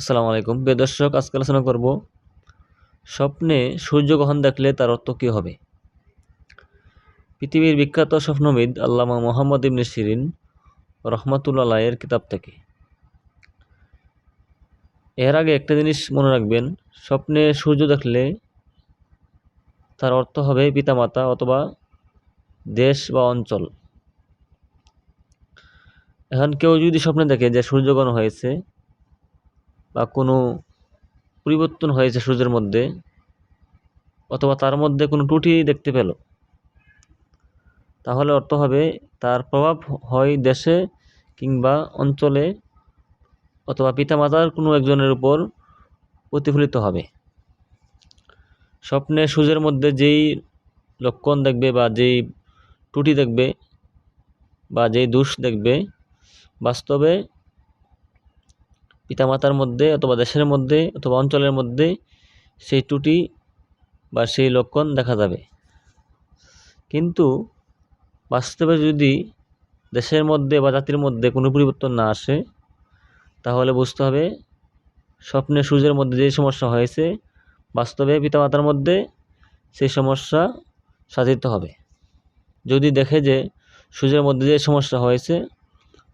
আসসালামু আলাইকুম প্রিয় দর্শক, আজকে আলোচনা করব স্বপ্নে সূর্যগ্রহণ দেখলে তার অর্থ কী হবে। পৃথিবীর বিখ্যাত স্বপ্নবিদ আল্লামা মোহাম্মদ ইবনে শিরিন রহমাতুল্লাহ আলাইহির কিতাব থেকে। এর আগে একটা জিনিস মনে রাখবেন, স্বপ্নে সূর্য দেখলে তার অর্থ হবে পিতামাতা অথবা দেশ বা অঞ্চল। এখন কেউ যদি স্বপ্নে দেখে যে সূর্যগ্রহণ হয়েছে বা কোনো পরিবর্তন হয়েছে সূর্যের মধ্যে, অথবা তার মধ্যে কোনো ত্রুটি দেখতে পেল, তাহলে অর্থ হবে তার প্রভাব হয় দেশে কিংবা অঞ্চলে অথবা পিতামাতার কোনো একজনের উপর প্রতিফলিত হবে। স্বপ্নে সূর্যের মধ্যে যেই লক্ষণ দেখবে বা যেই ত্রুটি দেখবে বা যেই দোষ দেখবে, বাস্তবে পিতামাতার মধ্যে অথবা দেশের মধ্যে অথবা অঞ্চলের মধ্যে সেই ত্রুটি বা সেই লক্ষণ দেখা যাবে। কিন্তু বাস্তবে যদি দেশের মধ্যে বা জাতির মধ্যে কোনো পরিবর্তন না আসে, তাহলে বুঝতে হবে স্বপ্নে সূর্যের মধ্যে যে সমস্যা হয়েছে বাস্তবে পিতামাতার মধ্যে সেই সমস্যা সাধিত হবে। যদি দেখে যে সূর্যের মধ্যে যে সমস্যা হয়েছে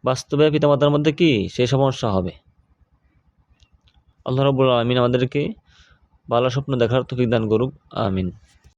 বাস্তবে পিতামাতার মধ্যে কি সেই সমস্যা হবে। আল্লাহ রাব্বুল আলামিন আমাদেরকে ভালো স্বপ্ন দেখার তৌফিক দান করুক। আমিন।